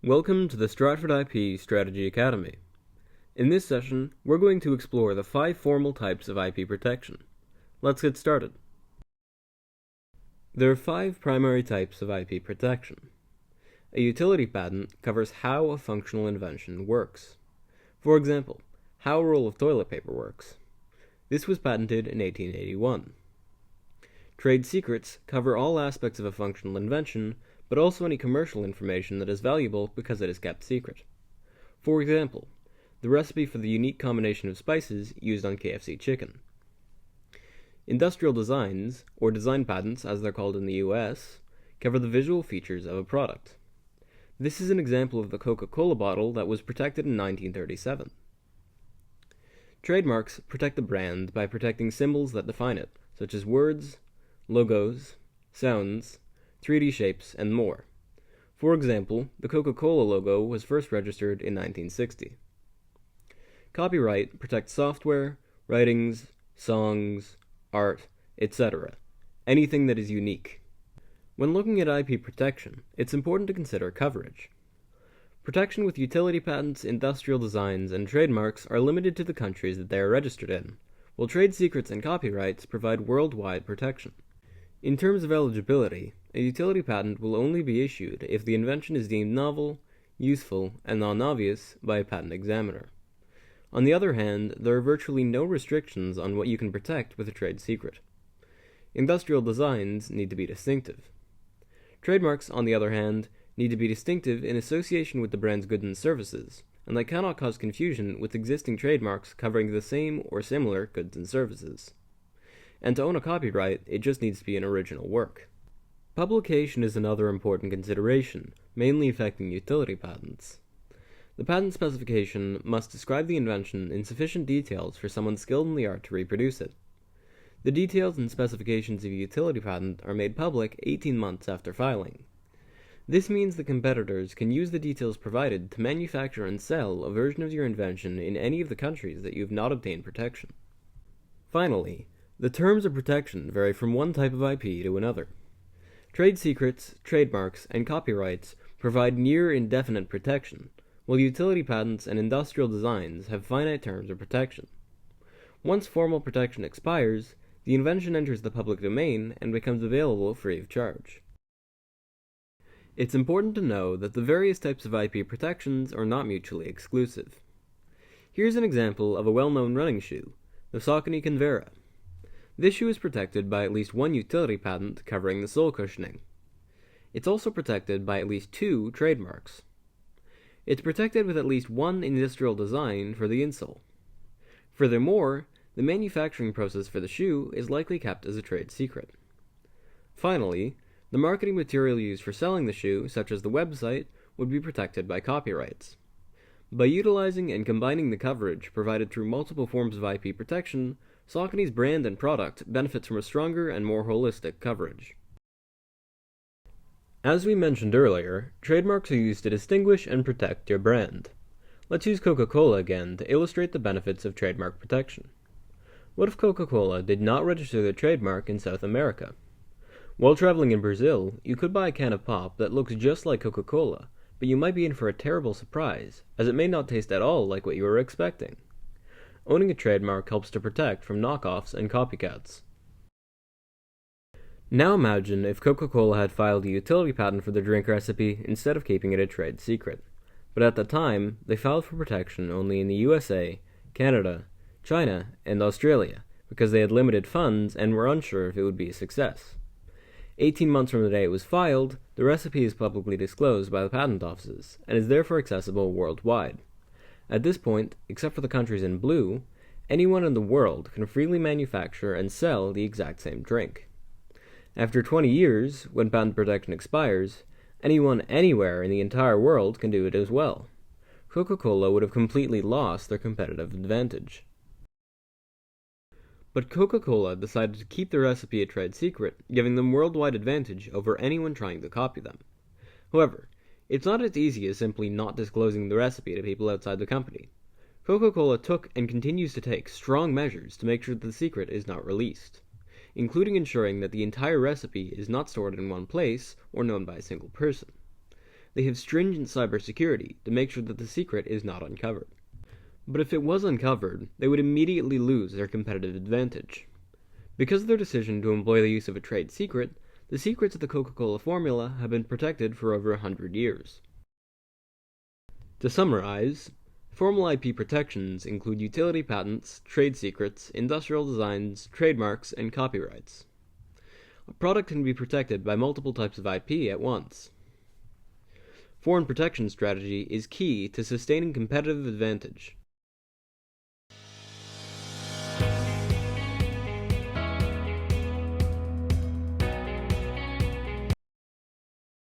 Welcome to the Stratford IP Strategy Academy. In this session, we're going to explore the 5 formal types of IP protection. Let's get started. There are 5 primary types of IP protection. A utility patent covers how a functional invention works. For example, how a roll of toilet paper works. This was patented in 1881. Trade secrets cover all aspects of a functional invention, but also any commercial information that is valuable because it is kept secret. For example, the recipe for the unique combination of spices used on KFC chicken. Industrial designs, or design patents as they're called in the US, cover the visual features of a product. This is an example of the Coca-Cola bottle that was protected in 1937. Trademarks protect the brand by protecting symbols that define it, such as words, logos, sounds, 3D shapes, and more. For example, the Coca-Cola logo was first registered in 1960. Copyright protects software, writings, songs, art, etc. Anything that is unique. When looking at IP protection, it's important to consider coverage. Protection with utility patents, industrial designs, and trademarks are limited to the countries that they are registered in, while trade secrets and copyrights provide worldwide protection. In terms of eligibility, a utility patent will only be issued if the invention is deemed novel, useful, and non-obvious by a patent examiner. On the other hand, there are virtually no restrictions on what you can protect with a trade secret. Industrial designs need to be distinctive. Trademarks, on the other hand, need to be distinctive in association with the brand's goods and services, and they cannot cause confusion with existing trademarks covering the same or similar goods and services. And to own a copyright, it just needs to be an original work. Publication is another important consideration, mainly affecting utility patents. The patent specification must describe the invention in sufficient details for someone skilled in the art to reproduce it. The details and specifications of a utility patent are made public 18 months after filing. This means that competitors can use the details provided to manufacture and sell a version of your invention in any of the countries that you have not obtained protection. Finally, the terms of protection vary from one type of IP to another. Trade secrets, trademarks, and copyrights provide near indefinite protection, while utility patents and industrial designs have finite terms of protection. Once formal protection expires, the invention enters the public domain and becomes available free of charge. It's important to know that the various types of IP protections are not mutually exclusive. Here's an example of a well-known running shoe, the Saucony Convera. This shoe is protected by at least one utility patent covering the sole cushioning. It's also protected by at least 2 trademarks. It's protected with at least one industrial design for the insole. Furthermore, the manufacturing process for the shoe is likely kept as a trade secret. Finally, the marketing material used for selling the shoe, such as the website, would be protected by copyrights. By utilizing and combining the coverage provided through multiple forms of IP protection, Saucony's brand and product benefits from a stronger and more holistic coverage. As we mentioned earlier, trademarks are used to distinguish and protect your brand. Let's use Coca-Cola again to illustrate the benefits of trademark protection. What if Coca-Cola did not register their trademark in South America? While traveling in Brazil, you could buy a can of pop that looks just like Coca-Cola, but you might be in for a terrible surprise, as it may not taste at all like what you were expecting. Owning a trademark helps to protect from knockoffs and copycats. Now imagine if Coca-Cola had filed a utility patent for their drink recipe instead of keeping it a trade secret. But at the time, they filed for protection only in the USA, Canada, China, and Australia, because they had limited funds and were unsure if it would be a success. 18 months from the day it was filed, the recipe is publicly disclosed by the patent offices, and is therefore accessible worldwide. At this point, except for the countries in blue, anyone in the world can freely manufacture and sell the exact same drink. After 20 years, when patent protection expires, anyone anywhere in the entire world can do it as well. Coca-Cola would have completely lost their competitive advantage. But Coca-Cola decided to keep the recipe a trade secret, giving them worldwide advantage over anyone trying to copy them. However, it's not as easy as simply not disclosing the recipe to people outside the company. Coca-Cola took and continues to take strong measures to make sure that the secret is not released, including ensuring that the entire recipe is not stored in one place or known by a single person. they have stringent cybersecurity to make sure that the secret is not uncovered. But if it was uncovered, they would immediately lose their competitive advantage. Because of their decision to employ the use of a trade secret, the secrets of the Coca-Cola formula have been protected for over 100 years. To summarize, formal IP protections include utility patents, trade secrets, industrial designs, trademarks, and copyrights. A product can be protected by multiple types of IP at once. Foreign protection strategy is key to sustaining competitive advantage,